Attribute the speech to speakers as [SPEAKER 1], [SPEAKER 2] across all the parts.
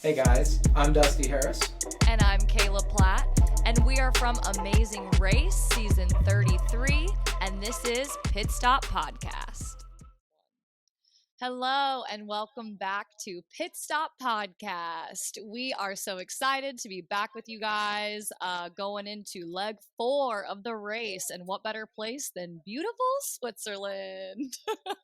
[SPEAKER 1] Hey guys, I'm Dusty Harris.
[SPEAKER 2] And I'm Kayla Platt, and we are from Amazing Race Season 33, and this is Pitstop Podcast. Hello, and welcome back to Pitstop Podcast. We are so excited to be back with you guys going into leg 4 of the race, and what better place than beautiful Switzerland?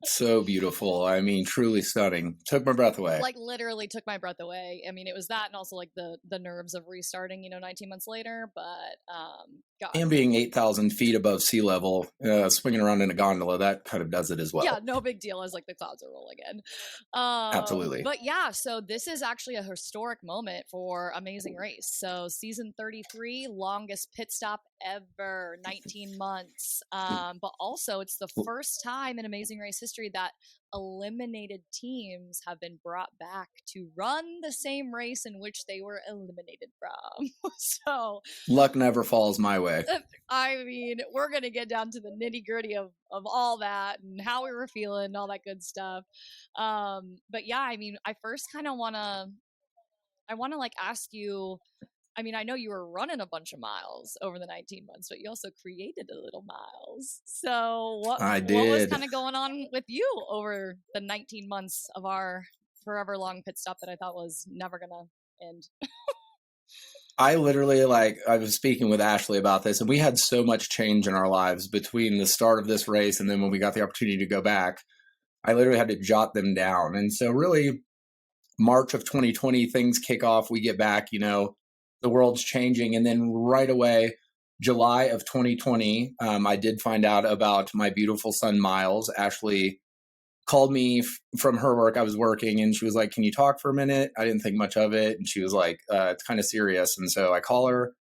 [SPEAKER 1] So beautiful. I mean, truly stunning. Took my breath away.
[SPEAKER 2] Like literally took my breath away. I mean, it was that and also like the nerves of restarting, 19 months later, but God.
[SPEAKER 1] And being 8,000 feet above sea level, swinging around in a gondola, that kind of does it as well.
[SPEAKER 2] Yeah, no big deal as like the clouds are rolling in.
[SPEAKER 1] Absolutely.
[SPEAKER 2] But yeah, so this is actually a historic moment for Amazing Race. So season 33, longest pit stop ever, 19 months. But also it's the first time in Amazing Race history that eliminated teams have been brought back to run the same race in which they were eliminated from. So
[SPEAKER 1] luck never falls my way.
[SPEAKER 2] I mean, we're gonna get down to the nitty gritty of all that and how we were feeling and all that good stuff. But yeah, I mean, I first kind of wanna like ask you. I mean, I know you were running a bunch of miles over the 19 months, but you also created a little miles. So what was kind of going on with you over the 19 months of our forever long pit stop that I thought was never going to end?
[SPEAKER 1] I literally, I was speaking with Ashley about this, and we had so much change in our lives between the start of this race and then when we got the opportunity to go back. I literally had to jot them down. And so really, March of 2020, things kick off. We get back, the world's changing. And then right away, July of 2020, I did find out about my beautiful son, Miles. Ashley called me from her work. I was working and she was like, "Can you talk for a minute?" I didn't think much of it. And she was like, "It's kind of serious." And so I call her.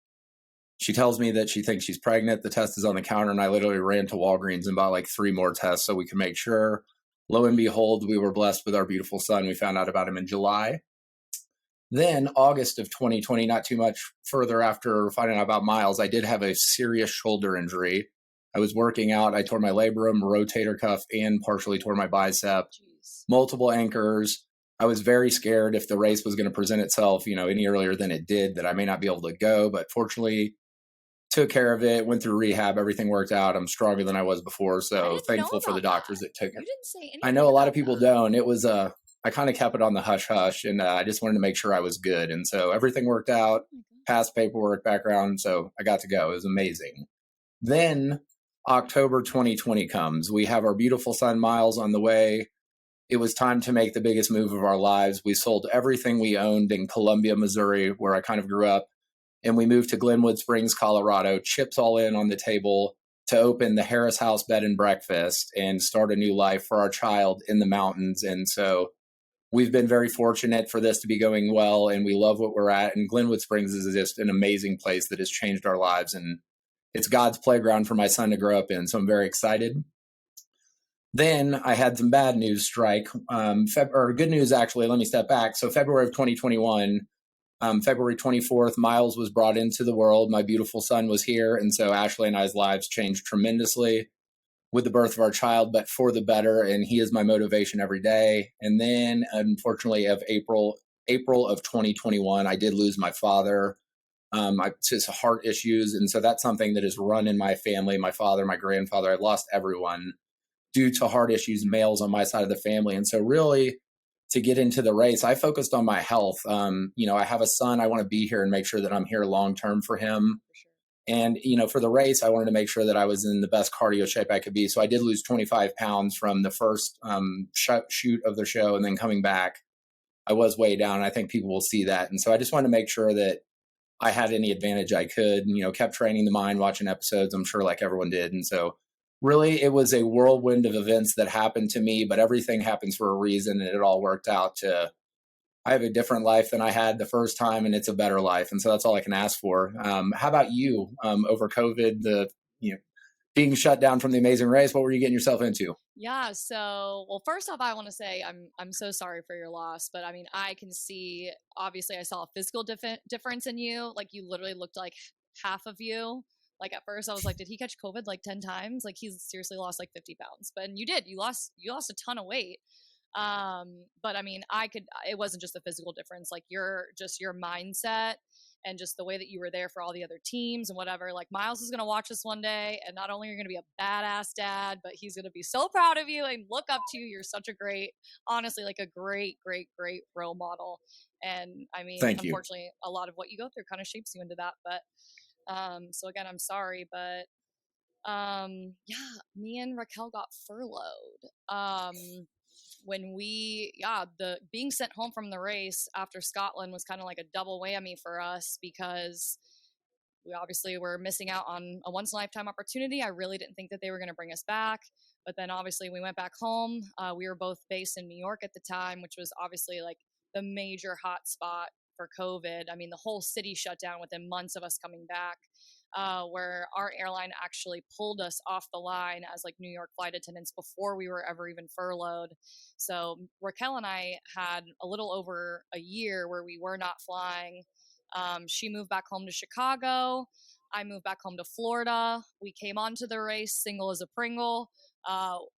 [SPEAKER 1] She tells me that she thinks she's pregnant. The test is on the counter. And I literally ran to Walgreens and bought like 3 more tests so we could make sure. Lo and behold, we were blessed with our beautiful son. We found out about him in July. Then August of 2020, not too much further after finding out about Miles, I did have a serious shoulder injury. I was working out. I tore my labrum, rotator cuff, and partially tore my bicep.
[SPEAKER 2] Jeez.
[SPEAKER 1] Multiple anchors. I was very scared if the race was going to present itself, any earlier than it did, that I may not be able to go. But fortunately, took care of it, went through rehab. Everything worked out. I'm stronger than I was before. So thankful for the doctors that took it.
[SPEAKER 2] You didn't say anything.
[SPEAKER 1] I know a lot of people don't. It was I kind of kept it on the hush hush, and I just wanted to make sure I was good. And so everything worked out, passed paperwork, background. So I got to go. It was amazing. Then October 2020 comes. We have our beautiful son, Miles, on the way. It was time to make the biggest move of our lives. We sold everything we owned in Columbia, Missouri, where I kind of grew up. And we moved to Glenwood Springs, Colorado, chips all in on the table to open the Harris House Bed and Breakfast and start a new life for our child in the mountains. And so we've been very fortunate for this to be going well, and we love what we're at. And Glenwood Springs is just an amazing place that has changed our lives, and it's God's playground for my son to grow up in. So I'm very excited. Then I had some bad news strike, or good news, actually. Let me step back. So February of 2021, February 24th, Miles was brought into the world. My beautiful son was here. And so Ashley and I's lives changed tremendously with the birth of our child, but for the better. And he is my motivation every day. And then unfortunately of April of 2021, I did lose my father. It's heart issues. And so that's something that is run in my family, my father, my grandfather. I lost everyone due to heart issues, males on my side of the family. And so really, to get into the race, I focused on my health. I have a son. I want to be here and make sure that I'm here long-term for him. And, for the race, I wanted to make sure that I was in the best cardio shape I could be. So I did lose 25 pounds from the first shoot of the show, and then coming back, I was way down. I think people will see that. And so I just wanted to make sure that I had any advantage I could, kept training the mind, watching episodes, I'm sure like everyone did. And so really, it was a whirlwind of events that happened to me, but everything happens for a reason, and it all worked out to, I have a different life than I had the first time, and it's a better life. And so that's all I can ask for. How about you over COVID, being shut down from the Amazing Race? What were you getting yourself into?
[SPEAKER 2] Yeah. So, well, first off, I want to say I'm so sorry for your loss, but I mean, I can see, obviously I saw a physical difference in you. Like you literally looked like half of you. Like at first I was like, did he catch COVID like 10 times? Like he's seriously lost like 50 pounds, but you did, you lost a ton of weight. But I mean, it wasn't just a physical difference, like your mindset and just the way that you were there for all the other teams and whatever. Like Miles is going to watch this one day, and not only are you going to be a badass dad, but he's going to be so proud of you and look up to you. You're such a great, honestly, like a great, great, great role model. And I mean,
[SPEAKER 1] Thank you.
[SPEAKER 2] unfortunately, a lot of what you go through kind of shapes you into that. But so again, I'm sorry, but yeah, me and Raquel got furloughed. When the being sent home from the race after Scotland was kind of like a double whammy for us, because we obviously were missing out on a once in a lifetime opportunity. I really didn't think that they were going to bring us back. But then obviously we went back home. We were both based in New York at the time, which was obviously like the major hot spot for COVID. I mean, the whole city shut down within months of us coming back. Where our airline actually pulled us off the line as like New York flight attendants before we were ever even furloughed. So Raquel and I had a little over a year where we were not flying. She moved back home to Chicago. I moved back home to Florida. We came onto the race single as a Pringle.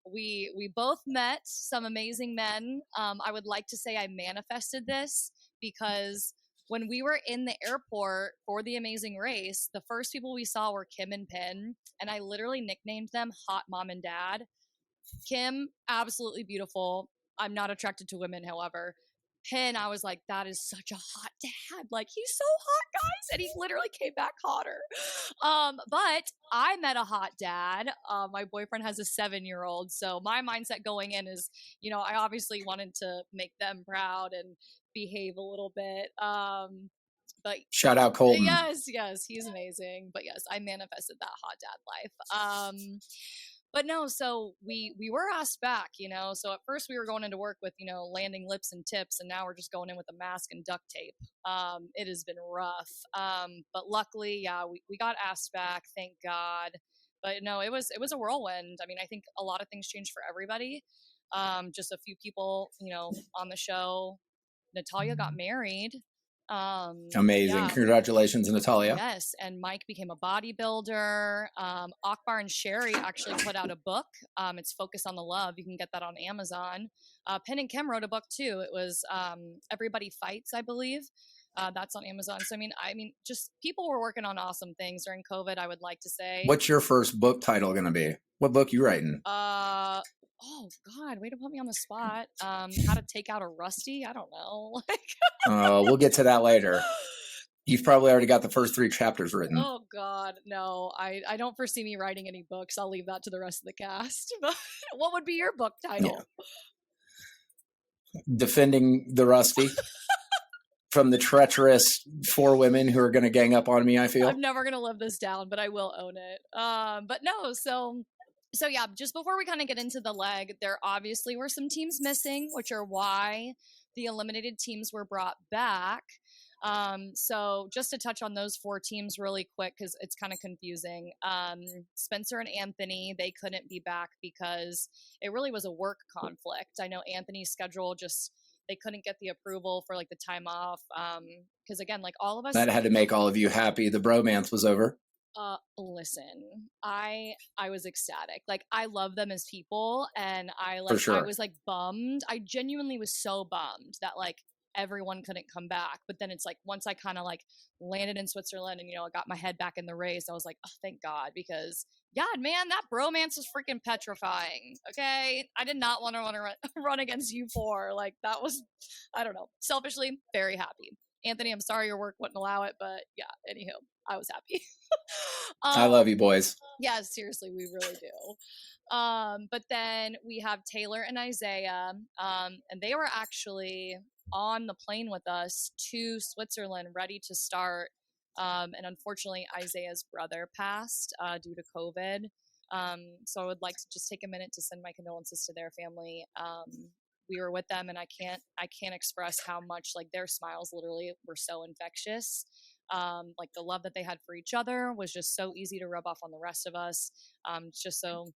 [SPEAKER 2] We both met some amazing men. I would like to say I manifested this, because when we were in the airport for the amazing race, the first people we saw were Kim and Pin, and I literally nicknamed them Hot Mom and Dad. Kim, absolutely beautiful. I'm not attracted to women, however. Pin, I was like, that is such a hot dad. Like, he's so hot, guys. And he literally came back hotter. But I met a hot dad. My boyfriend has a 7-year-old. So my mindset going in is, I obviously wanted to make them proud and behave a little bit. But
[SPEAKER 1] shout out Colton.
[SPEAKER 2] Yes, he's amazing. But yes, I manifested that hot dad life. But no, so we were asked back, so at first we were going into work with, landing lips and tips, and now we're just going in with a mask and duct tape. It has been rough. But luckily, yeah, we got asked back, thank God. But no, it was a whirlwind. I mean, I think a lot of things changed for everybody. Just a few people, on the show. Natalia got married.
[SPEAKER 1] Amazing. Yeah. Congratulations, Natalia.
[SPEAKER 2] Yes. And Mike became a bodybuilder. Akbar and Sherry actually put out a book. It's Focus on the Love. You can get that on Amazon. Penn and Kim wrote a book too. It was Everybody Fights, I believe. That's on Amazon. So, I mean, just people were working on awesome things during COVID, I would like to say.
[SPEAKER 1] What's your first book title going to be? What book you writing?
[SPEAKER 2] Oh God, way to put me on the spot. How to take out a Rusty? I don't know.
[SPEAKER 1] We'll get to that later. You've probably already got the first 3 chapters written.
[SPEAKER 2] Oh God, no. I don't foresee me writing any books. I'll leave that to the rest of the cast. But what would be your book title?
[SPEAKER 1] Yeah. Defending the Rusty from the treacherous 4 women who are going to gang up on me, I feel.
[SPEAKER 2] I'm never going to live this down, but I will own it. But no, so yeah, just before we kind of get into the leg, there obviously were some teams missing, which are why the eliminated teams were brought back. So just to touch on those 4 teams really quick, because it's kind of confusing. Spencer and Anthony, they couldn't be back because it really was a work conflict. I know Anthony's schedule they couldn't get the approval for like the time off. Because again, like all of us,
[SPEAKER 1] that had to make all of you happy. The bromance was over.
[SPEAKER 2] Listen, I was ecstatic. Like I love them as people, and I was like bummed. I genuinely was so bummed that like everyone couldn't come back. But then it's like once I kind of like landed in Switzerland and I got my head back in the race, I was like, oh, thank God, because God, man, that bromance was freaking petrifying. Okay, I did not want to run against you 4. Like that was, I don't know, selfishly very happy. Anthony, I'm sorry your work wouldn't allow it, but yeah, anywho, I was happy.
[SPEAKER 1] I love you boys.
[SPEAKER 2] Yeah, seriously, we really do. But then we have Taylor and Isaiah, and they were actually on the plane with us to Switzerland, ready to start. And unfortunately, Isaiah's brother passed due to COVID. So I would like to just take a minute to send my condolences to their family. We were with them, and I can't express how much like their smiles literally were so infectious. Like the love that they had for each other was just so easy to rub off on the rest of us. Just so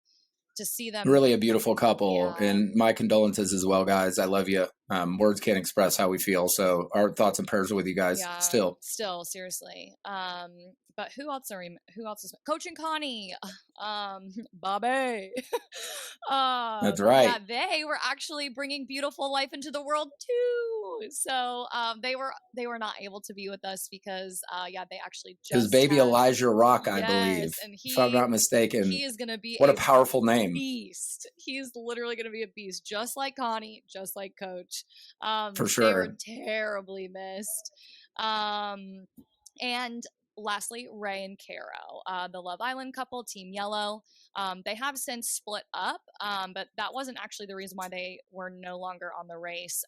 [SPEAKER 2] to see them,
[SPEAKER 1] really a beautiful couple. Yeah. And my condolences as well, guys. I love you. Words can't express how we feel. So our thoughts and prayers are with you guys.
[SPEAKER 2] Yeah, still seriously. But who else is Coach and Connie, Bobby.
[SPEAKER 1] That's right.
[SPEAKER 2] Yeah, they were actually bringing beautiful life into the world too. So they were not able to be with us because they actually
[SPEAKER 1] It was
[SPEAKER 2] just
[SPEAKER 1] baby
[SPEAKER 2] had,
[SPEAKER 1] Elijah Rock, I believe,
[SPEAKER 2] yes, and
[SPEAKER 1] if I'm not mistaken.
[SPEAKER 2] he is going to be
[SPEAKER 1] what a
[SPEAKER 2] a
[SPEAKER 1] powerful name.
[SPEAKER 2] beast. He is literally going to be a beast, just like Connie, just like Coach.
[SPEAKER 1] For
[SPEAKER 2] They were
[SPEAKER 1] sure.
[SPEAKER 2] terribly missed. And lastly, Ray and Caro, the Love Island couple, Team Yellow. They have since split up, but that wasn't actually the reason why they were no longer on the race.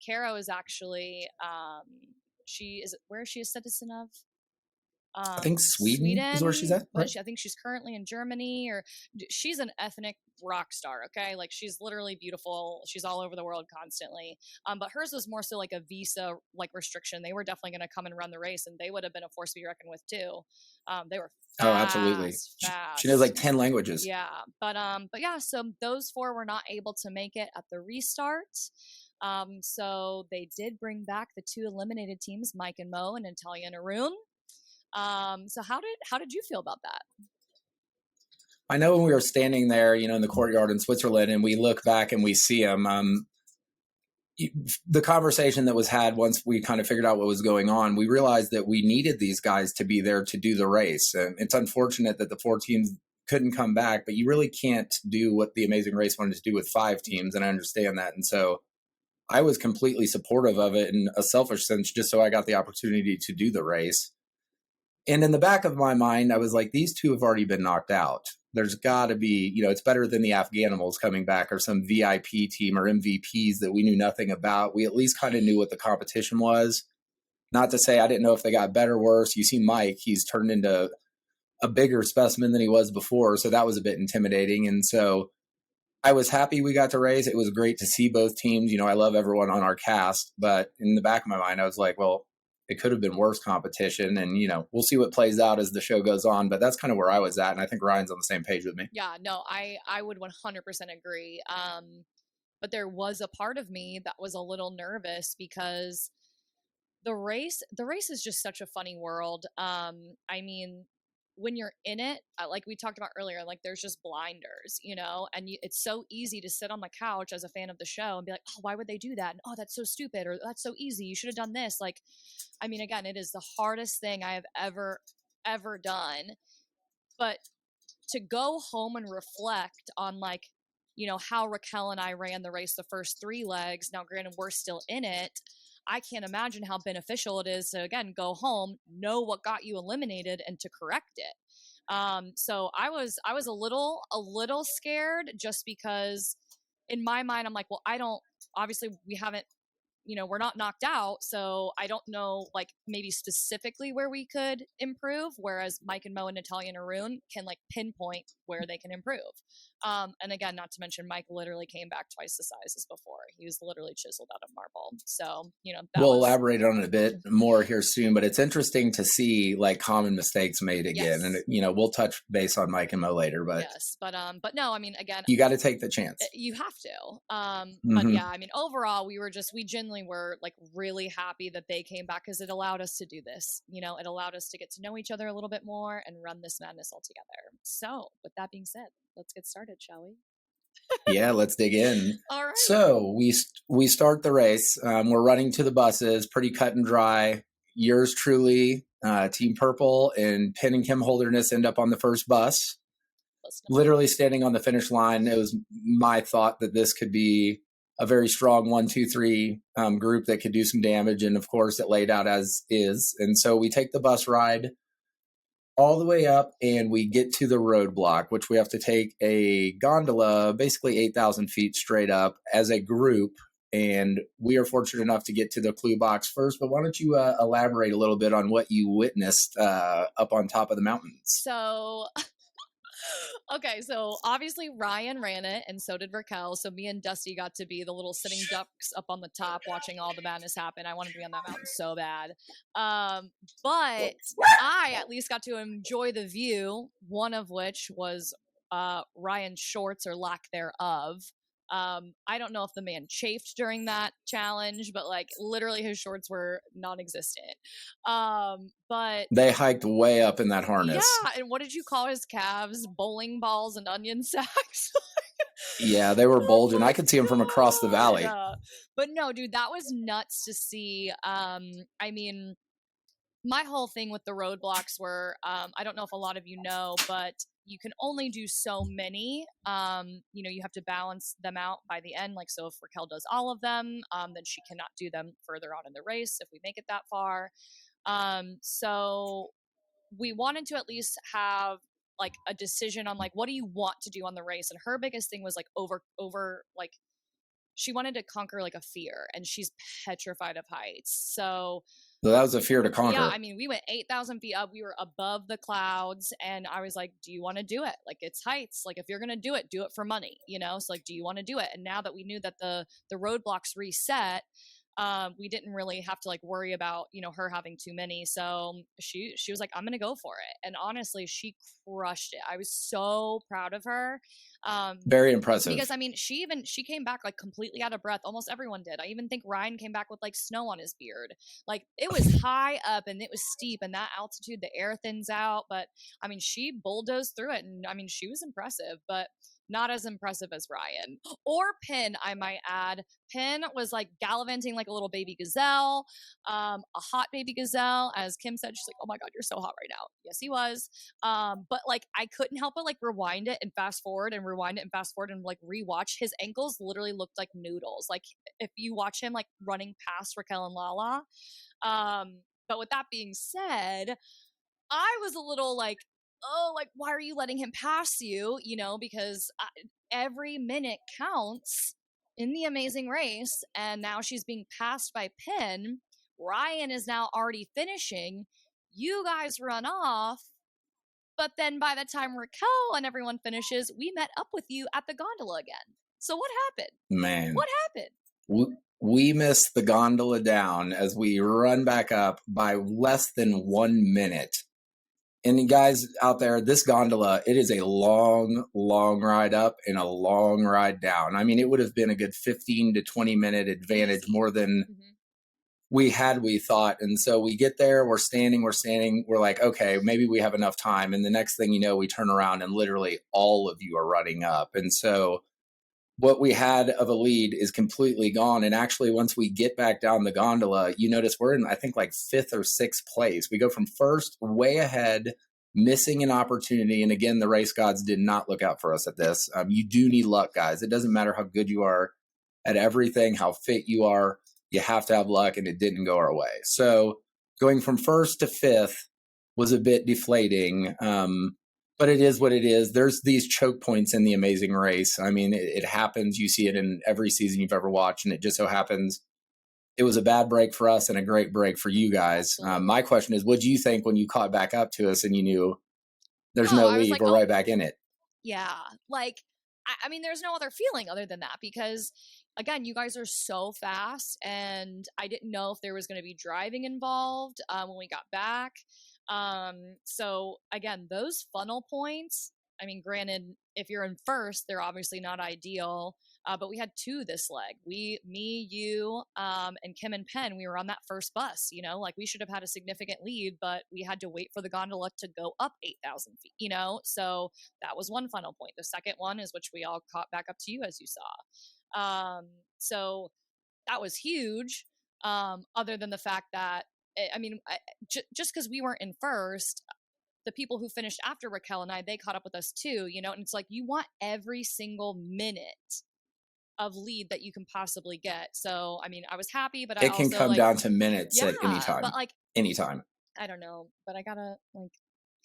[SPEAKER 2] Caro is actually, where is she a citizen of?
[SPEAKER 1] I think Sweden is where she's at, right?
[SPEAKER 2] But I think she's currently in Germany, or she's an ethnic rock star. Okay, like she's literally beautiful. She's all over the world constantly. But hers was more so like a visa like restriction. They were definitely going to come and run the race, and they would have been a force to be reckoned with too. They were fast,
[SPEAKER 1] absolutely.
[SPEAKER 2] Fast.
[SPEAKER 1] She knows like 10 languages.
[SPEAKER 2] Yeah, but yeah. So those four were not able to make it at the restart. So they did bring back the two eliminated teams, Mike and Mo, and Natalia and Arun. So how did you feel about that?
[SPEAKER 1] I know when we were standing there, in the courtyard in Switzerland, and we look back and we see them, the conversation that was had once we kind of figured out what was going on, we realized that we needed these guys to be there to do the race. And it's unfortunate that the 4 teams couldn't come back, but you really can't do what the Amazing Race wanted to do with 5 teams. And I understand that. And so I was completely supportive of it in a selfish sense, just so I got the opportunity to do the race. And in the back of my mind, I was like, these 2 have already been knocked out. There's got to be, it's better than the Afghanimals coming back or some VIP team or MVPs that we knew nothing about. We at least kind of knew what the competition was. Not to say I didn't know if they got better or worse. You see Mike, he's turned into a bigger specimen than he was before. So that was a bit intimidating. And so I was happy we got to race. It was great to see both teams. I love everyone on our cast. But in the back of my mind, I was like, well, it could have been worse competition, and we'll see what plays out as the show goes on. But that's kind of where I was at, and I think Ryan's on the same page with me.
[SPEAKER 2] Yeah, no, I would 100% agree. But there was a part of me that was a little nervous because the race is just such a funny world. I mean, when you're in it, like we talked about earlier, like there's just blinders, and it's so easy to sit on the couch as a fan of the show and be like, oh, why would they do that? And, oh, that's so stupid, or that's so easy. You should have done this. Like, I mean, again, it is the hardest thing I have ever done. But to go home and reflect on how Raquel and I ran the race the first 3 legs. Now, granted, we're still in it. I can't imagine how beneficial it is to, again, go home, know what got you eliminated, and to correct it. So I was a little scared, just because in my mind, I'm like, well, obviously we haven't, we're not knocked out. So I don't know, like maybe specifically where we could improve. Whereas Mike and Mo and Natalia and Arun can pinpoint where they can improve. And again, not to mention Mike literally came back twice the size as before. He was literally chiseled out of marble. So,
[SPEAKER 1] we'll elaborate on it a bit more here soon, but it's interesting to see common mistakes made again. Yes. And, we'll touch base on Mike and Mo later, but
[SPEAKER 2] yes, but no, I mean, again,
[SPEAKER 1] you got to take the chance.
[SPEAKER 2] You have to. But yeah, I mean, overall, we genuinely were really happy that they came back, because it allowed us to do this. It allowed us to get to know each other a little bit more and run this madness all together. So with that being said, let's get started, shall we?
[SPEAKER 1] Yeah, let's dig in.
[SPEAKER 2] All right.
[SPEAKER 1] So we start the race. We're running to the buses, pretty cut and dry. Yours truly, Team Purple, and Penn and Kim Holderness end up on the first bus. Literally standing on the finish line. It was my thought that this could be a very strong 1, 2, 3 group that could do some damage. And of course, it laid out as is. And so we take the bus ride all the way up, and we get to the roadblock, which we have to take a gondola, basically 8,000 feet straight up as a group. And we are fortunate enough to get to the clue box first. But why don't you elaborate a little bit on what you witnessed up on top of the mountains?
[SPEAKER 2] So... Okay, so obviously Ryan ran it, and so did Raquel. So me and Dusty got to be the little sitting ducks up on the top watching all the madness happen. I wanted to be on that mountain so bad. But I at least got to enjoy the view, one of which was Ryan's shorts, or lack thereof. I don't know if the man chafed during that challenge, but literally his shorts were non-existent. But
[SPEAKER 1] they hiked way up in that harness.
[SPEAKER 2] Yeah, and what did you call his calves? Bowling balls and onion sacks.
[SPEAKER 1] Yeah, they were bulging. I could see them from across the valley.
[SPEAKER 2] But no, dude, that was nuts to see. I mean, my whole thing with the roadblocks were, I don't know if a lot of you know, but you can only do so many. You have to balance them out by the end. Like, so if Raquel does all of them, then she cannot do them further on in the race if we make it that far. So we wanted to at least have like a decision on like, what do you want to do on the race? And her biggest thing was like like, she wanted to conquer like a fear, and she's petrified of heights. So
[SPEAKER 1] that was a fear to conquer.
[SPEAKER 2] Yeah, I mean, we went 8,000 feet up. We were above the clouds, and I was like, do you want to do it? Like, it's heights. Like, if you're going to do it for money, So like, do you want to do it? And now that we knew that the roadblocks reset, we didn't really have to like worry about, her having too many. So she was like, I'm going to go for it. And honestly, she crushed it. I was so proud of her.
[SPEAKER 1] Very impressive.
[SPEAKER 2] Because I mean, she came back like completely out of breath. Almost everyone did. I even think Ryan came back with like snow on his beard. Like, it was high up and it was steep, and that altitude, the air thins out. But I mean, she bulldozed through it, and I mean, she was impressive, but not as impressive as Ryan or Pin, I might add. Pin was like gallivanting like a little baby gazelle, a hot baby gazelle. As Kim said, she's like, oh my God, you're so hot right now. Yes, he was. But like, I couldn't help but like rewind it and fast forward and rewind it and fast forward and like rewatch. His ankles literally looked like noodles. Like, if you watch him like running past Raquel and Lala. But with that being said, I was a little like, oh, like, why are you letting him pass you? Because every minute counts in the amazing race. And now she's being passed by Pin. Ryan is now already finishing. You guys run off. But then by the time Raquel and everyone finishes, we met up with you at the gondola again. So what happened?
[SPEAKER 1] Man.
[SPEAKER 2] What happened?
[SPEAKER 1] We missed the gondola down as we run back up by less than 1 minute. And guys out there, this gondola, it is a long, long ride up and a long ride down. I mean, it would have been a good 15 to 20 minute advantage more than we thought. And so we get there, we're standing, we're like, okay, maybe we have enough time. And the next thing you know, we turn around and literally all of you are running up. And so what we had of a lead is completely gone. And actually, once we get back down the gondola, you notice we're in, I think, like 5th or 6th place. We go from first, way ahead, missing an opportunity. And again, the race gods did not look out for us at this. You do need luck, guys. It doesn't matter how good you are at everything, how fit you are. You have to have luck, and it didn't go our way. So going from 1st to 5th was a bit deflating. But it is what it is. There's these choke points in the amazing race. I mean, it happens. You see it in every season you've ever watched, and it just so happens it was a bad break for us and a great break for you guys. My question is, what do you think when you caught back up to us and you knew there's no lead, like, we're right back in it?
[SPEAKER 2] Yeah. Like, I mean, there's no other feeling other than that because, again, you guys are so fast, and I didn't know if there was going to be driving involved when we got back. So again, those funnel points, I mean, granted, if you're in first, they're obviously not ideal. But we had 2 this leg. Me, you, and Kim and Penn, we were on that first bus, like we should have had a significant lead, but we had to wait for the gondola to go up 8,000 feet, so that was one funnel point. The second one is which we all caught back up to you, as you saw. So that was huge. Other than the fact that, I mean, just because we weren't in first, the people who finished after Raquel and I, they caught up with us too, and it's like, you want every single minute of lead that you can possibly get. So, I mean, I was happy, but
[SPEAKER 1] it can come down to minutes at any time.
[SPEAKER 2] But like,
[SPEAKER 1] anytime.
[SPEAKER 2] I don't know, but I gotta like,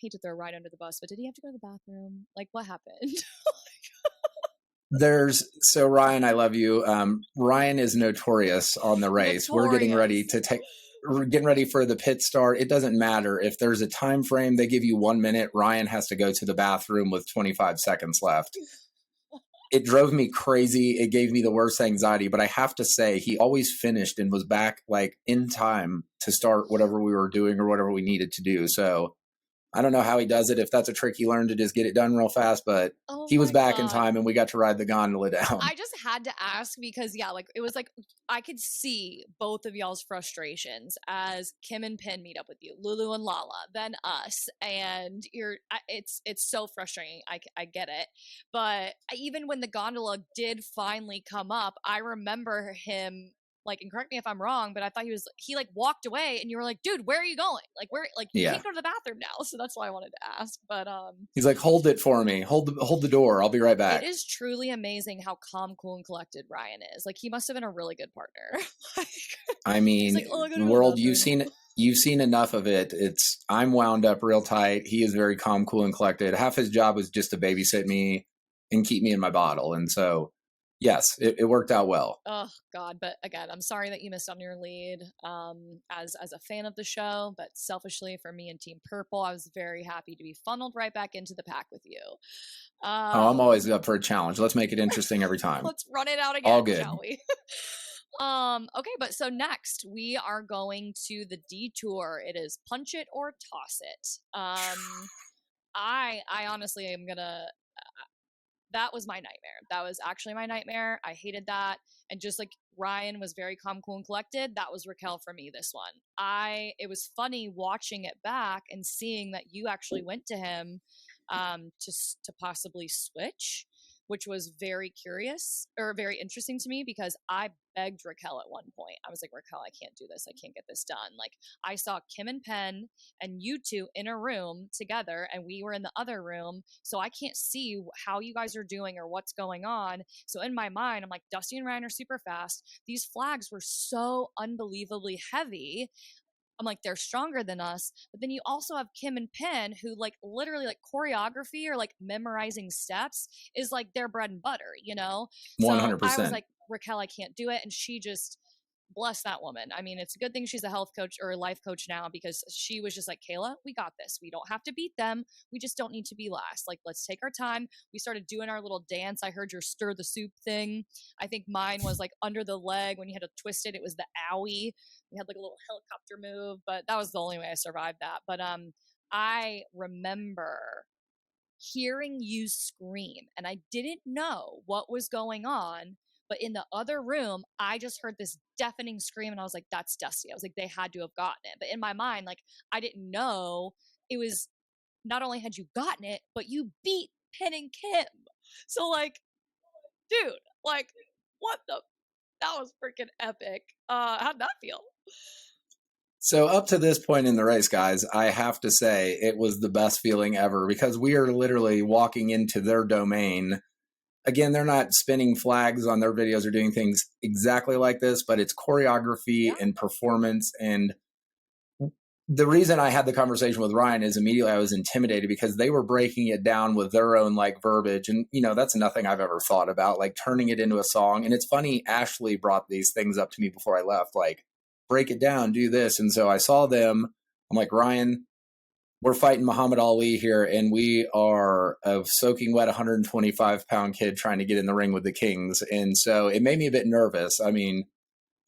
[SPEAKER 2] hate to throw Ryan under the bus, but did he have to go to the bathroom? Like, what happened?
[SPEAKER 1] So Ryan, I love you. Ryan is notorious on the race. We're getting ready for the pit start. It doesn't matter if there's a time frame. They give you 1 minute. Ryan has to go to the bathroom with 25 seconds left. It drove me crazy. It gave me the worst anxiety, but I have to say he always finished and was back like in time to start whatever we were doing or whatever we needed to do. So I don't know how he does it. If that's a trick he learned to just get it done real fast, but he was back in time and we got to ride the gondola down.
[SPEAKER 2] I just had to ask because it was like I could see both of y'all's frustrations as Kim and Pin meet up with you, Lulu and Lala, then us, and it's so frustrating. I get it, but even when the gondola did finally come up, I remember him. Like, and correct me if I'm wrong, but I thought he walked away and you were like, dude, where are you going? You can't go to the bathroom now. So that's why I wanted to ask. But
[SPEAKER 1] he's like, hold it for me. Hold the door. I'll be right back.
[SPEAKER 2] It is truly amazing how calm, cool, and collected Ryan is. Like, he must have been a really good partner.
[SPEAKER 1] I mean, the world, you've seen enough of it. I'm wound up real tight. He is very calm, cool, and collected. Half his job was just to babysit me and keep me in my bottle. And so, yes, it worked out well.
[SPEAKER 2] Oh God. But again, I'm sorry that you missed on your lead as a fan of the show, but selfishly for me and Team Purple, I was very happy to be funneled right back into the pack with you.
[SPEAKER 1] I'm always up for a challenge. Let's make it interesting every time.
[SPEAKER 2] Let's run it out again,
[SPEAKER 1] all good.
[SPEAKER 2] Shall we? Okay, but so next we are going to the detour. It is punch it or toss it. I honestly am gonna that was my nightmare. That was actually my nightmare. I hated that. And just like Ryan was very calm, cool, and collected, that was Raquel for me, this one. It was funny watching it back and seeing that you actually went to him to possibly switch, which was very curious or very interesting to me because I begged Raquel at one point. I was like, Raquel, I can't do this. I can't get this done. Like, I saw Kim and Penn and you two in a room together and we were in the other room. So I can't see how you guys are doing or what's going on. So in my mind, I'm like, Dusty and Ryan are super fast. These flags were so unbelievably heavy. I'm like, they're stronger than us. But then you also have Kim and Penn who like literally like choreography or like memorizing steps is like their bread and butter, you know?
[SPEAKER 1] 100%.
[SPEAKER 2] So I was like, Raquel, I can't do it. And she just, bless that woman. I mean, it's a good thing she's a health coach or a life coach now because she was just like, Kayla, we got this. We don't have to beat them. We just don't need to be last. Like, let's take our time. We started doing our little dance. I heard your stir the soup thing. I think mine was like under the leg when you had to twist it. It was the owie. We had like a little helicopter move, but that was the only way I survived that. But I remember hearing you scream and I didn't know what was going on. But in the other room, I just heard this deafening scream and I was like, that's Dusty. I was like, they had to have gotten it. But in my mind, like, I didn't know it was not only had you gotten it, but you beat Penn and Kim. So like, dude, like, that was freaking epic. How'd that feel?
[SPEAKER 1] So up to this point in the race, guys, I have to say it was the best feeling ever because we are literally walking into their domain. Again, they're not spinning flags on their videos or doing things exactly like this, but it's choreography and performance. And the reason I had the conversation with Ryan is immediately I was intimidated because they were breaking it down with their own like verbiage. And, you know, that's nothing I've ever thought about, like turning it into a song. And it's funny, Ashley brought these things up to me before I left, like break it down, do this. And so I saw them. I'm like, Ryan, we're fighting Muhammad Ali here, and we are a soaking wet 125-pound kid trying to get in the ring with the Kings. And so it made me a bit nervous. I mean,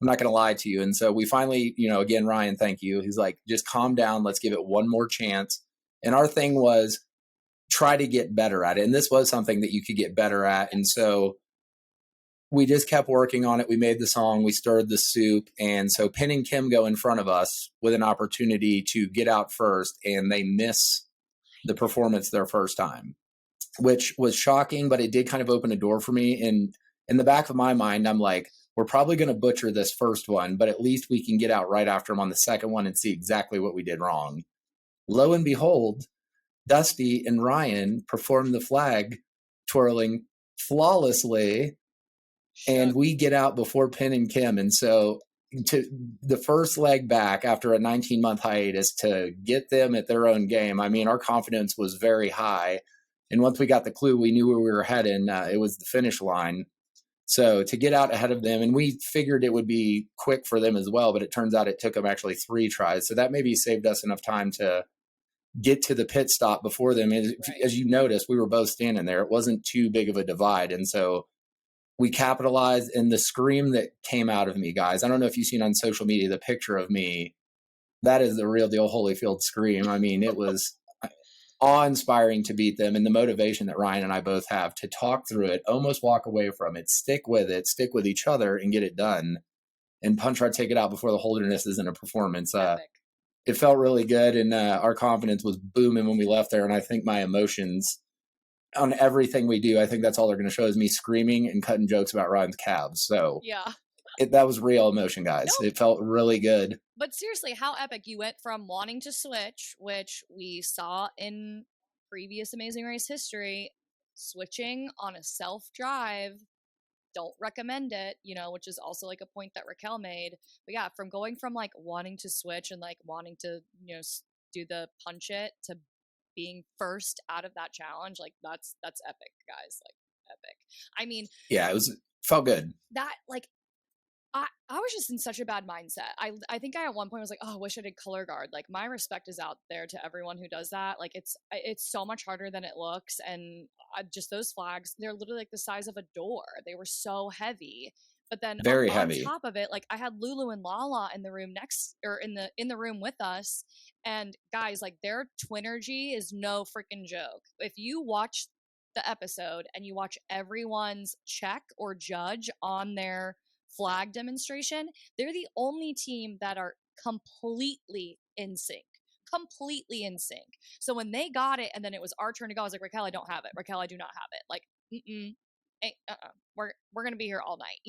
[SPEAKER 1] I'm not going to lie to you. And so we finally, you know, again, Ryan, thank you. He's like, just calm down. Let's give it one more chance. And our thing was try to get better at it. And this was something that you could get better at. And so we just kept working on it. We made the song, we stirred the soup. And so Penn and Kim go in front of us with an opportunity to get out first, and they miss the performance their first time, which was shocking, but it did kind of open a door for me. And in the back of my mind, I'm like, we're probably going to butcher this first one, but at least we can get out right after them on the second one and see exactly what we did wrong. Lo and behold, Dusty and Ryan performed the flag twirling flawlessly. And we get out before Penn and Kim. And so to the first leg back after a 19-month hiatus to get them at their own game, I mean, our confidence was very high. And once we got the clue, we knew where we were heading. It was the finish line. So to get out ahead of them, and we figured it would be quick for them as well, but it turns out it took them actually 3 tries. So that maybe saved us enough time to get to the pit stop before them. As you noticed, we were both standing there. It wasn't too big of a divide. And so we capitalized, and the scream that came out of me, guys, I don't know if you've seen on social media the picture of me. That is the real deal Holyfield scream. I mean, it was awe-inspiring to beat them, and the motivation that Ryan and I both have to talk through it, almost walk away from it, stick with it, stick with each other, and get it done, and punch our ticket out before the Holderness is in a performance. It felt really good, and our confidence was booming when we left there, and I think my emotions on everything we do, I think that's all they're going to show is me screaming and cutting jokes about Ryan's calves. So
[SPEAKER 2] yeah.
[SPEAKER 1] That was real emotion, guys. It felt really good.
[SPEAKER 2] But seriously, how epic. You went from wanting to switch, which we saw in previous Amazing Race history, switching on a self-drive. Don't recommend it, which is also like a point that Raquel made. But yeah, from going from like wanting to switch and like wanting to, do the punch it to being first out of that challenge, like that's epic, guys. Like epic. I mean,
[SPEAKER 1] yeah, felt good.
[SPEAKER 2] That like I was just in such a bad mindset. I think I at one point was like, oh, I wish I did color guard. Like my respect is out there to everyone who does that. Like it's so much harder than it looks. And just those flags, they're literally like the size of a door. They were so heavy. But then
[SPEAKER 1] very
[SPEAKER 2] on
[SPEAKER 1] heavy.
[SPEAKER 2] top of it, like I had Lulu and Lala in the room in the room with us. And guys, like their twinergy is no freaking joke. If you watch the episode and you watch everyone's check or judge on their flag demonstration, they're the only team that are completely in sync. So when they got it and then it was our turn to go, I was like, Raquel, I don't have it. Raquel, I do not have it. Like, we're gonna be here all night,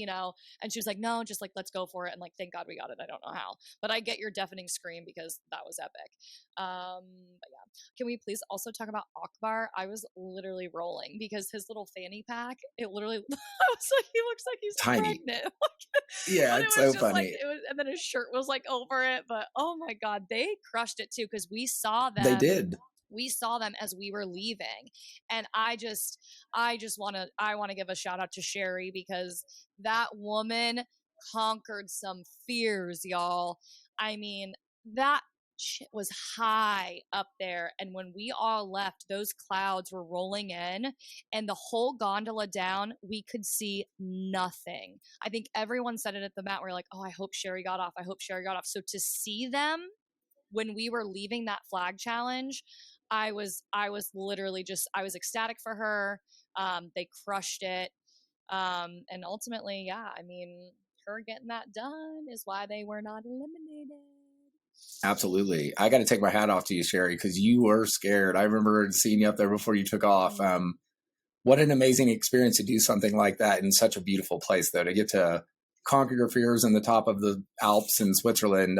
[SPEAKER 2] And she was like, no, just like let's go for it. And like, thank God we got it. I don't know how, but I get your deafening scream because that was epic. But yeah, can we please also talk about Akbar? I was literally rolling because his little fanny pack, it literally I was like, he looks like he's
[SPEAKER 1] tiny.
[SPEAKER 2] pregnant.
[SPEAKER 1] Yeah, it's so funny.
[SPEAKER 2] Like, and then his shirt was like over it, but oh my God, they crushed it too because we saw them.
[SPEAKER 1] They did.
[SPEAKER 2] We saw them as we were leaving. And I want to give a shout out to Sherry because that woman conquered some fears, y'all. I mean, that shit was high up there. And when we all left, those clouds were rolling in and the whole gondola down, we could see nothing. I think everyone said it at the mat. We're like, oh, I hope Sherry got off. So to see them when we were leaving that flag challenge, I was literally I was ecstatic for her. They crushed it. And ultimately, yeah, I mean, her getting that done is why they were not eliminated.
[SPEAKER 1] Absolutely. I got to take my hat off to you, Sherry, because you were scared. I remember seeing you up there before you took off. What an amazing experience to do something like that in such a beautiful place, though, to get to conquer your fears in the top of the Alps in Switzerland.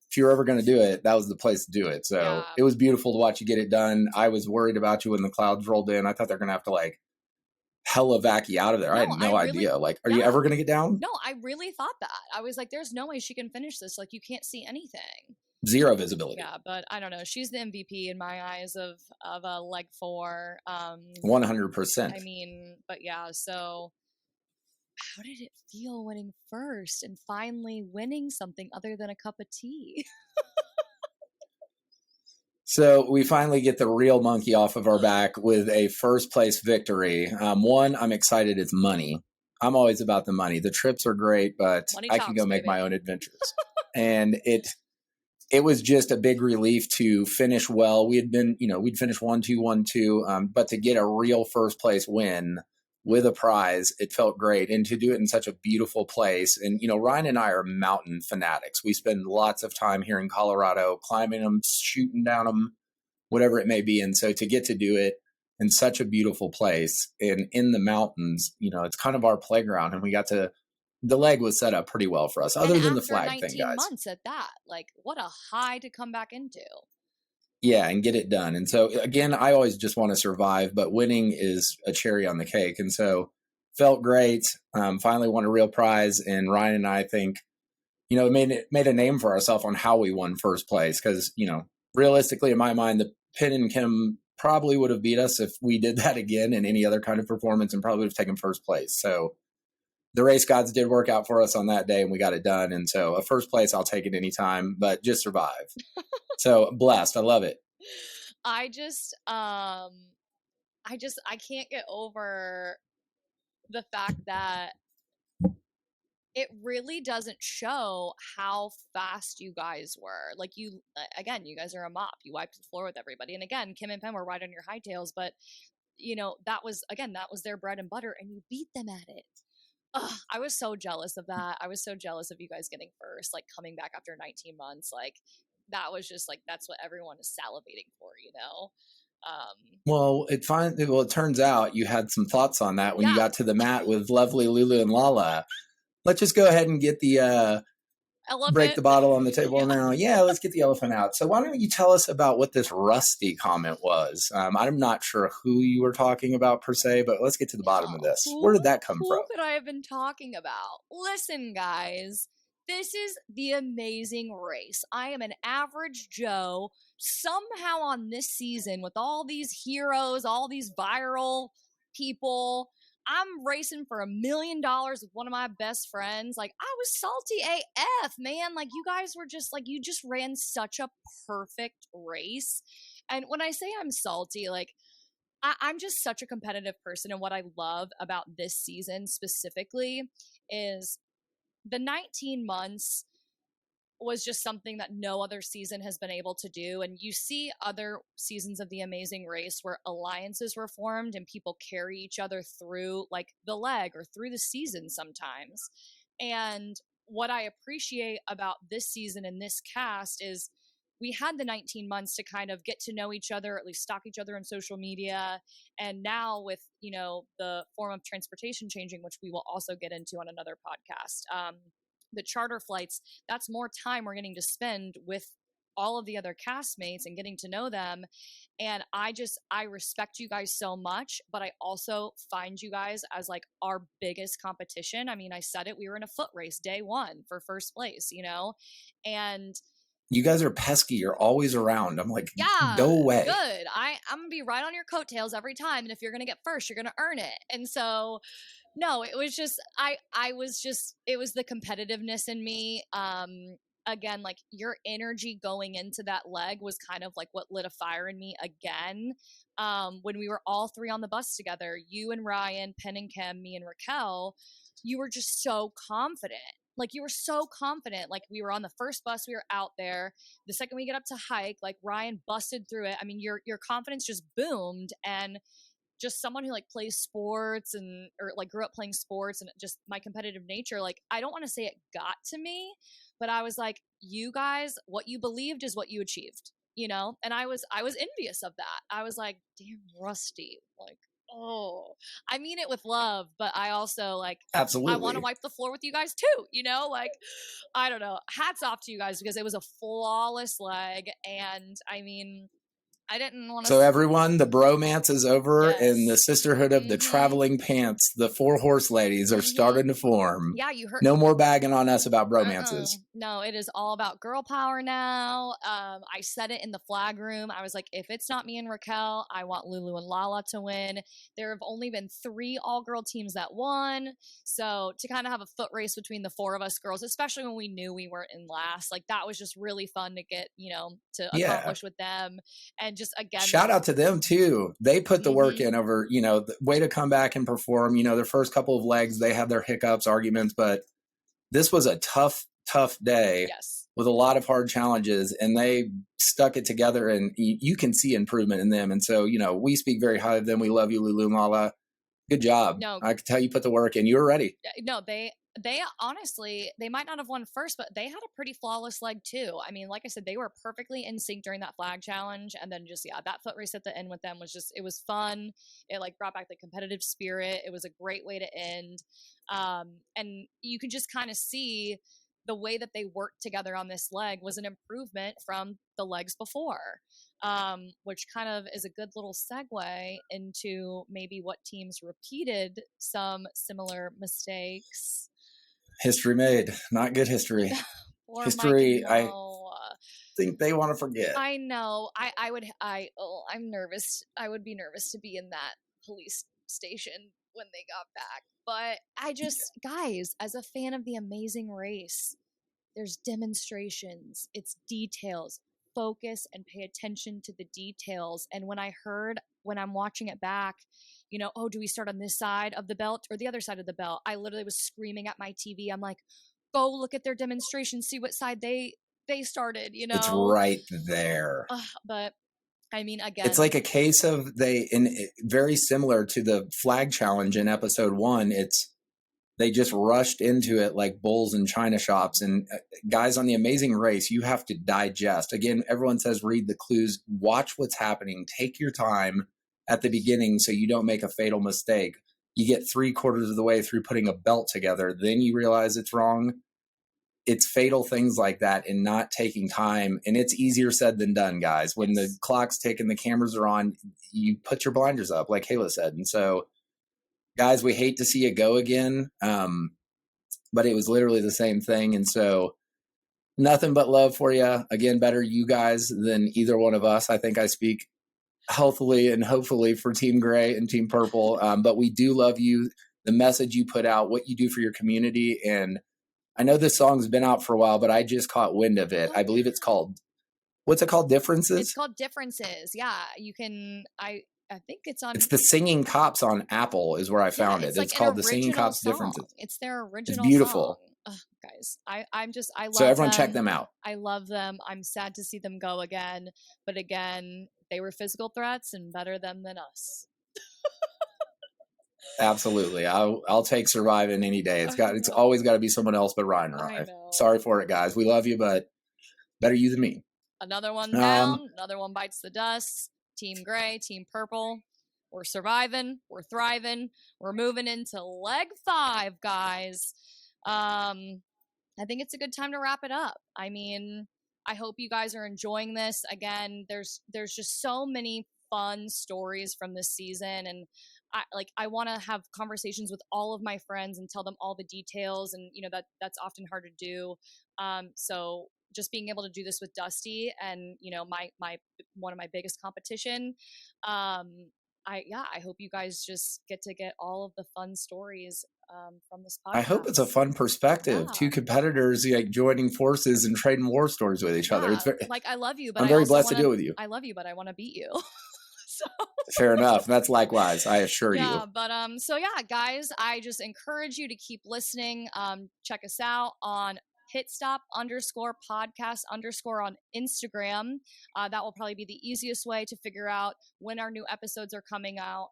[SPEAKER 1] If you were ever going to do it, that was the place to do it. So yeah. It was beautiful to watch you get it done. I was worried about you when the clouds rolled in. I thought they're going to have to like hella vac you out of there. No, I had no idea. Like, are you ever going to get down?
[SPEAKER 2] No, I really thought that. I was like, there's no way she can finish this. Like, you can't see anything.
[SPEAKER 1] Zero visibility.
[SPEAKER 2] Yeah, but I don't know. She's the MVP in my eyes of leg 4.
[SPEAKER 1] 100%.
[SPEAKER 2] I mean, but yeah, so how did it feel winning first and finally winning something other than a cup of tea?
[SPEAKER 1] So we finally get the real monkey off of our back with a first place victory. One, I'm excited. It's money. I'm always about the money. The trips are great, but money I can go make my own adventures. And it was just a big relief to finish well. We had been, we'd finished 1-2, 1-2, but to get a real first place win with a prize, it felt great. And to do it in such a beautiful place. And, Ryan and I are mountain fanatics. We spend lots of time here in Colorado, climbing them, shooting down them, whatever it may be. And so to get to do it in such a beautiful place and in the mountains, it's kind of our playground. And we got to, the leg was set up pretty well for us, other than the flag thing, guys.
[SPEAKER 2] 19 months at that, like what a high to come back into.
[SPEAKER 1] Yeah, and get it done. And so, again, I always just want to survive, but winning is a cherry on the cake. And so felt great. Finally won a real prize. And Ryan and I think, made a name for ourselves on how we won first place. Because, realistically, in my mind, the Pin and Kim probably would have beat us if we did that again in any other kind of performance and probably would have taken first place. So the race gods did work out for us on that day and we got it done. And so a first place, I'll take it anytime, but just survive. So blessed. I love it.
[SPEAKER 2] I can't get over the fact that it really doesn't show how fast you guys were. Like you guys are a mop. You wiped the floor with everybody. And again, Kim and Pam were right on your high tails, but that was their bread and butter, and you beat them at it. Ugh, I was so jealous of that. I was so jealous of you guys getting first, like coming back after 19 months. Like that was just like, that's what everyone is salivating for,
[SPEAKER 1] Well, it turns out you had some thoughts on that when you got to the mat with lovely Lulu and Lala. Let's just go ahead and get the
[SPEAKER 2] elephant.
[SPEAKER 1] Break the bottle on the table now. Yeah, let's get the elephant out. So why don't you tell us about what this rusty comment was? I'm not sure who you were talking about per se, but let's get to the bottom of this. Where did that come from?
[SPEAKER 2] Who could I have been talking about? Listen, guys, this is the amazing race. I am an average Joe. Somehow on this season, with all these heroes, all these viral people, I'm racing for $1 million with one of my best friends. Like, I was salty AF, man. Like, you guys were just like, you just ran such a perfect race. And when I say I'm salty, like, I'm just such a competitive person. And what I love about this season specifically is the 19 months was just something that no other season has been able to do. And you see other seasons of The Amazing Race where alliances were formed and people carry each other through like the leg or through the season sometimes. And what I appreciate about this season and this cast is we had the 19 months to kind of get to know each other, at least stalk each other on social media. And now with, the form of transportation changing, which we will also get into on another podcast, the charter flights, that's more time we're getting to spend with all of the other castmates and getting to know them. And I respect you guys so much, but I also find you guys as like our biggest competition. I mean, I said it, we were in a foot race day one for first place, and
[SPEAKER 1] you guys are pesky. You're always around. I'm like,
[SPEAKER 2] yeah,
[SPEAKER 1] go away.
[SPEAKER 2] Good. I'm going to be right on your coattails every time. And if you're going to get first, you're going to earn it. And so, no, it was just, it was the competitiveness in me. Again, like your energy going into that leg was kind of like what lit a fire in me again. When we were all three on the bus together, you and Ryan, Penn and Kim, me and Raquel, you were just so confident. Like you were so confident. Like we were on the first bus, we were out there. The second we get up to hike, like Ryan busted through it. I mean, your confidence just boomed. And just someone who like plays sports or like grew up playing sports and just my competitive nature, like I don't want to say it got to me, but I was like, you guys, what you believed is what you achieved, and I was envious of that. I was like, damn, Rusty, like, oh, I mean it with love, but I also like,
[SPEAKER 1] absolutely,
[SPEAKER 2] I want to wipe the floor with you guys too, like, I don't know, hats off to you guys because it was a flawless leg. And I mean, I didn't want to.
[SPEAKER 1] So everyone, the bromance is over, and the sisterhood of the traveling pants, the 4 horse ladies, are starting to form.
[SPEAKER 2] Yeah, you heard.
[SPEAKER 1] No more bagging on us about bromances.
[SPEAKER 2] No, it is all about girl power now. I said it in the flag room. I was like, if it's not me and Raquel, I want Lulu and Lala to win. There have only been 3 all-girl teams that won. So to kind of have a foot race between the 4 of us girls, especially when we knew we weren't in last, like that was just really fun to get, to accomplish with them. And just again,
[SPEAKER 1] shout out to them too. They put the work in over, the way to come back and perform. Their first couple of legs, they had their hiccups, arguments, but this was a tough day with a lot of hard challenges, and they stuck it together, and you can see improvement in them. And so, we speak very highly of them. We love you, Lulu and Lala. Good job. No, I could tell you put the work in. You were ready.
[SPEAKER 2] No, they honestly, they might not have won first, but they had a pretty flawless leg too. I mean, like I said, they were perfectly in sync during that flag challenge. And then just, that foot race at the end with them was just, it was fun. It like brought back the competitive spirit. It was a great way to end. And you can just kind of see the way that they worked together on this leg was an improvement from the legs before, which kind of is a good little segue into maybe what teams repeated some similar mistakes.
[SPEAKER 1] History made, not good history. History, I think they want to forget.
[SPEAKER 2] I know. I'm nervous. I would be nervous to be in that police station when they got back. But guys, as a fan of The Amazing Race, there's demonstrations, it's details, focus and pay attention to the details. And when I'm watching it back, oh, do we start on this side of the belt or the other side of the belt? I literally was screaming at my TV. I'm like, go look at their demonstration, see what side they started,
[SPEAKER 1] It's right there.
[SPEAKER 2] But I mean, again,
[SPEAKER 1] it's like a case of very similar to the flag challenge in episode 1. They just rushed into it like bulls in china shops. And guys, on The Amazing Race, you have to digest. Again, everyone says read the clues, watch what's happening, take your time at the beginning so you don't make a fatal mistake. You get 3/4 of the way through putting a belt together, then you realize it's wrong. It's fatal things like that and not taking time. And it's easier said than done, guys. When the clock's ticking, the cameras are on, you put your blinders up, like Kayla said. And so, guys, we hate to see it go again, but it was literally the same thing. And so nothing but love for you. Again, better you guys than either one of us. I think I speak healthily and hopefully for Team Gray and Team Purple. But we do love you, the message you put out, what you do for your community. And I know this song's been out for a while, but I just caught wind of it. I believe it's called, what's it called? Differences?
[SPEAKER 2] It's called Differences. Yeah. You can, I think it's on.
[SPEAKER 1] It's the Singing Cops on Apple is where I found it. It's called the Singing Cops
[SPEAKER 2] song.
[SPEAKER 1] Differences.
[SPEAKER 2] It's their original
[SPEAKER 1] It's beautiful.
[SPEAKER 2] Song. Guys, I love
[SPEAKER 1] So everyone
[SPEAKER 2] them.
[SPEAKER 1] check them out.
[SPEAKER 2] I love them. I'm sad to see them go again. But again, they were physical threats and better them than us.
[SPEAKER 1] Absolutely. I'll take Surviving any day. It's always got to be someone else but Ryan or I. Sorry for it, guys. We love you, but better you than me.
[SPEAKER 2] Another one down. Another one bites the dust. Team Gray, Team Purple. We're surviving. We're thriving. We're moving into leg 5, guys. I think it's a good time to wrap it up. I mean, I hope you guys are enjoying this. Again, there's just so many fun stories from this season, and I want to have conversations with all of my friends and tell them all the details, and that's often hard to do. So just being able to do this with Dusty and my one of my biggest competition, I hope you guys just get all of the fun stories from this podcast.
[SPEAKER 1] I hope it's a fun perspective. 2 competitors joining forces and trading war stories with each other. It's very,
[SPEAKER 2] I love you, but
[SPEAKER 1] I'm very blessed to do it with you.
[SPEAKER 2] I love you, but I want to beat you. So.
[SPEAKER 1] Fair enough. That's likewise. I assure you.
[SPEAKER 2] Yeah, but so yeah, guys, I just encourage you to keep listening. Check us out on Pitstop _podcast_ on Instagram. That will probably be the easiest way to figure out when our new episodes are coming out.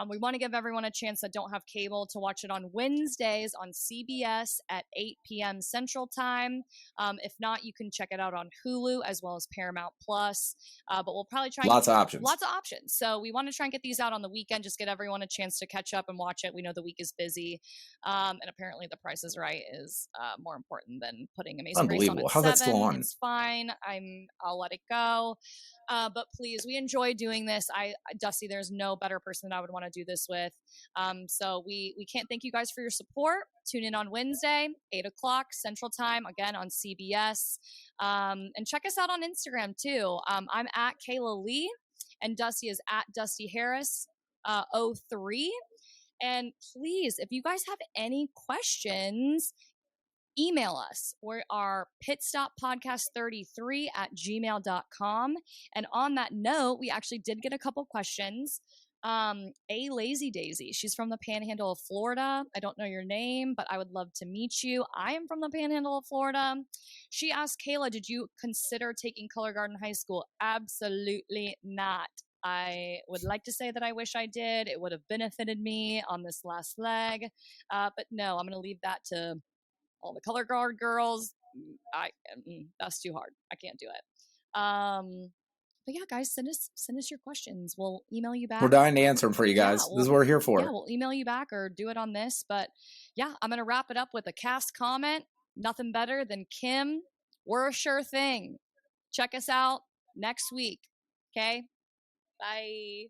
[SPEAKER 2] We want to give everyone a chance that don't have cable to watch it on Wednesdays on CBS at 8 p.m. Central Time. If not, you can check it out on Hulu as well as Paramount Plus. But we'll probably try
[SPEAKER 1] lots of options.
[SPEAKER 2] So we want to try and get these out on the weekend, just get everyone a chance to catch up and watch it. We know the week is busy. And apparently The Price is Right is more important than putting Amazing Race on at 7.
[SPEAKER 1] How's that still on?
[SPEAKER 2] It's fine. I'll let it go. But please, we enjoy doing this. Dusty, there's no better person that I would want to do this with. So we can't thank you guys for your support. Tune in on Wednesday, 8 o'clock Central Time, again on CBS. And check us out on Instagram too. I'm at Kayla Lee and Dusty is at Dusty Harris 03. And please, if you guys have any questions, email us. We are pitstoppodcast33 at gmail.com. And on that note, we actually did get a couple questions. A Lazy Daisy, she's from the Panhandle of Florida. I don't know your name, but I would love to meet you. I am from the Panhandle of Florida. She asked, Kayla, did you consider taking Color Guard in high school? Absolutely not. I would like to say that I wish I did. It would have benefited me on this last leg. But no, I'm going to leave that to all the Color Guard girls. That's too hard. I can't do it. But yeah, guys, send us your questions. We'll email you back.
[SPEAKER 1] We're dying to answer them for you guys. This is what we're here for.
[SPEAKER 2] Yeah, we'll email you back or do it on this. But yeah, I'm going to wrap it up with a cast comment. Nothing better than Kim. We're a sure thing. Check us out next week. Okay? Bye.